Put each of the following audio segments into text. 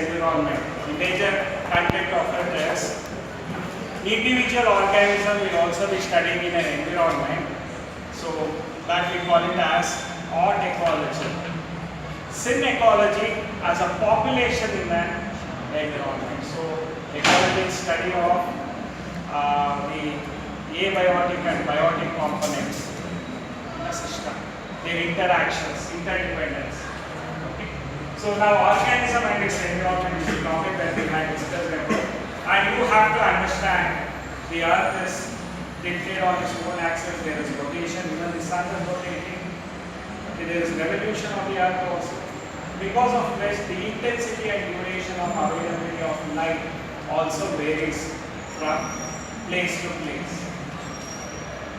environment. The major content of it is individual organism will also be studying in an environment. So that we call it as odd ecology. Syn ecology as a population in an environment. So ecology is study of the abiotic and biotic components in a system, their interactions, interdependence. Okay. So now organism and its environment is the topic that we had discussed about, and you have to understand the earth is tilted on its own axis, there is rotation, even the sun is rotating, there is revolution of the earth also, because of which the intensity and duration of availability of light also varies from place to place.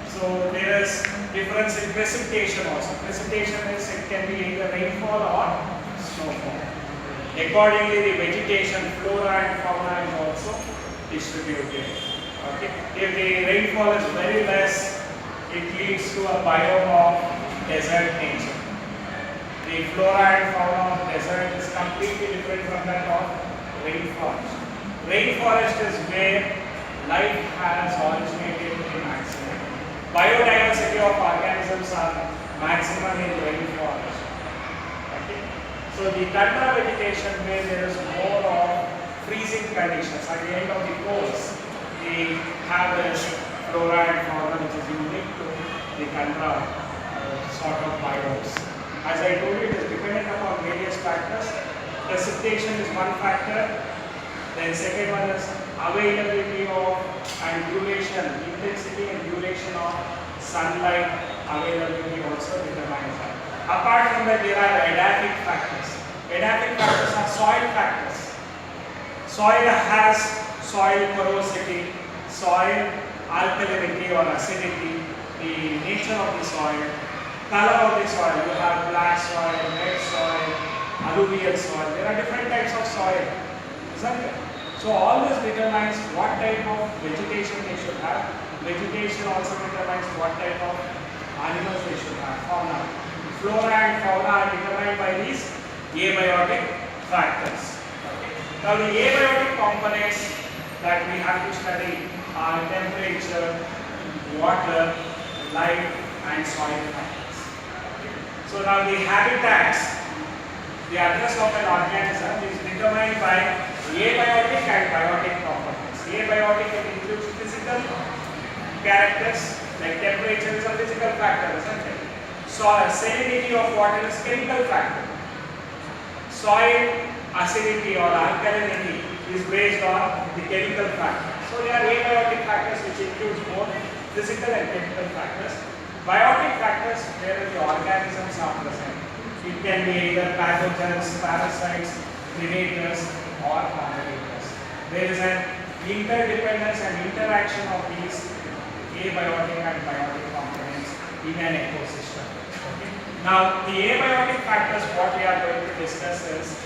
So there is difference in precipitation also. Precipitation is, it can be either rainfall or snowfall. Accordingly, the vegetation, flora and fauna is also distributed. Okay. If the rainfall is very less, it leads to a biome of desert nature. The flora and fauna of desert is completely different from that of rainforest. Rainforest is where life has originated in maximum. Biodiversity of organisms are maximum in rainforest. Okay. So the tundra vegetation where there is more of freezing conditions. At the end of the course, we have this flora and fauna which is unique to the tundra sort of biomes. As I told you, it is dependent upon various factors. Precipitation is one factor. Then second one is availability of and duration, intensity and duration of sunlight availability also determines that. Apart from that, there are edaphic factors. Edaphic factors are soil factors. Soil has soil porosity, soil alkalinity or acidity, the nature of the soil, color of the soil. You have black soil, red soil, alluvial soil. There are different types of soil, isn't it? So all this determines what type of vegetation they should have. Vegetation also determines what type of animals they should have, fauna. Flora and fauna are determined by these abiotic factors. Okay. Now the abiotic components that we have to study are temperature, water, light and soil factors. Okay. So now the habitats, the address of an organism is determined by abiotic and biotic components. Abiotic includes physical characters like temperature is a physical factor, isn't it? Soil, salinity of water is chemical factor. Soil acidity or alkalinity is based on the chemical factor. So there are abiotic factors which includes both physical and chemical factors. Biotic factors where the organisms are present. It can be either pathogens, parasites, predators or competitors. There is an interdependence and interaction of these abiotic and biotic components in an ecosystem. Okay. Now the abiotic factors what we are going to discuss is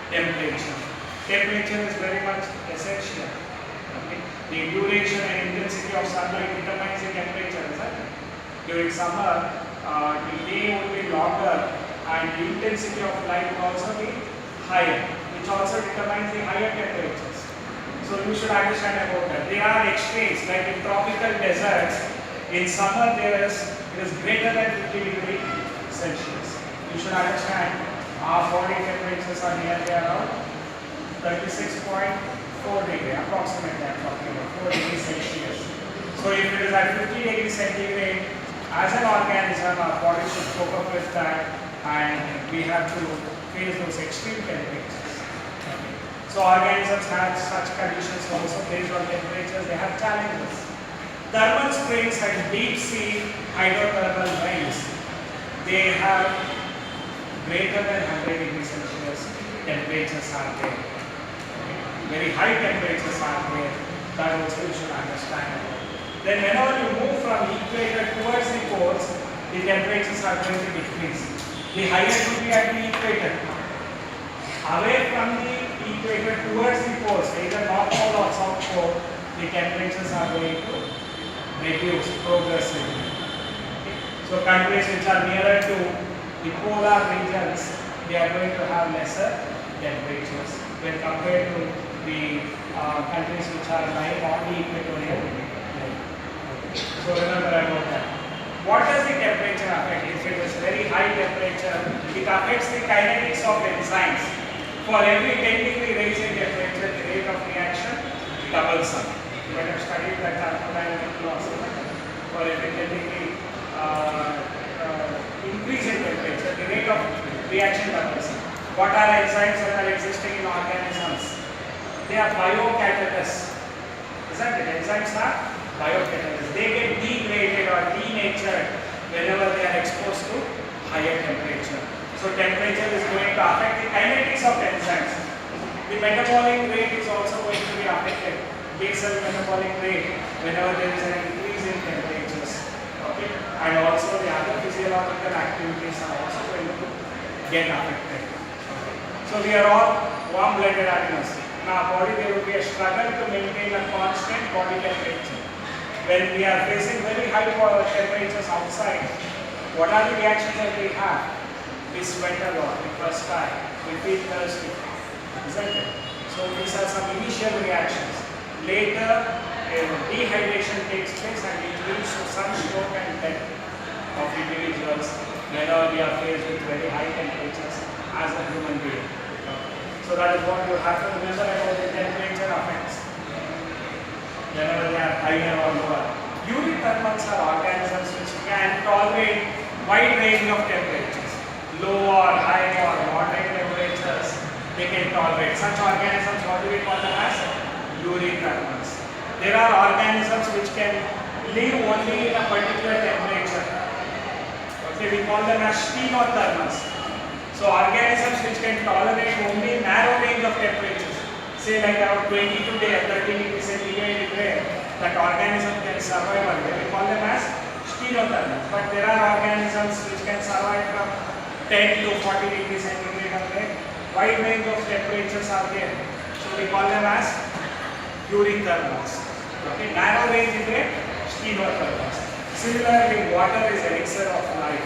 temperature. Temperature is very much essential. Okay. The duration and intensity of sunlight determines the temperature, isn't it? During summer, the day would be longer and the intensity of light will also be higher, which also determines the higher temperatures. So you should understand about that. There are extremes, like in tropical deserts, in summer it is greater than 50 degrees Celsius. You should understand our body temperatures are nearly around 36.4 degrees, approximately I'm talking about 4 degrees Celsius. So if it is at 50 degrees centigrade, as an organism, our body should cope up with that and we have to face those extreme temperatures. Okay. So organisms have such conditions also based on temperatures, they have challenges. Thermal springs and deep sea hydrothermal vents, they have greater than 100 degrees Celsius temperatures are there. Okay. Very high temperatures are there, that also you should understand about. Then whenever you move from equator towards the poles, the temperatures are going to decrease. The highest will be at the equator. Away from the equator towards the poles, either North Pole or South Pole, the temperatures are going to reduce progressively. Okay. So countries which are nearer to the polar regions, they are going to have lesser temperatures. when compared to the countries which are lying on the equatorial line. So remember about that. What does the temperature affect? If it is very high temperature, it affects the kinetics of enzymes. For every 10-degree raise in temperature, the rate of reaction doubles up. You might have studied that thermodynamic laws. For every 10-degree increase in temperature, the rate of reaction doubles up. What are enzymes that are existing in organisms? They are biocatalysts. Isn't it? Enzymes are biocatalysts. They get degraded or denatured whenever they are exposed to higher temperature. So temperature is going to affect the kinetics of enzymes. The metabolic rate is also going to be affected. Basal metabolic rate whenever there is an increase in temperatures. Okay? And also the other physiological activities are also going to get affected. Okay? So we are all warm-blooded animals. In our body there will be a struggle to maintain a constant body temperature. When we are facing very high temperatures outside, what are the reactions that we have? We sweat a lot, we perspire, we feel thirsty, isn't it? So these are some initial reactions. Later, dehydration takes place and it leads to some stroke and death of individuals whenever we are faced with very high temperatures as a human being. So that is what you have to remember about the temperature effects. Whenever they are higher or lower. Eurythermals are organisms which can tolerate wide range of temperatures. Low or high or moderate temperatures, they can tolerate. Such organisms, what do we call them as? Eurythermals. There are organisms which can live only in a particular temperature. Okay, we call them as stenothermals. So organisms which can tolerate only narrow range of temperatures, say like around 20 to 30 degrees centigrade, that organism can survive on. We call them as stenothermals. But there are organisms which can survive from 10 to 40 degrees centigrade. Wide range of temperatures are there. So we call them as eurythermals. Okay, narrow range is a stenothermals. Similarly, water is elixir of life.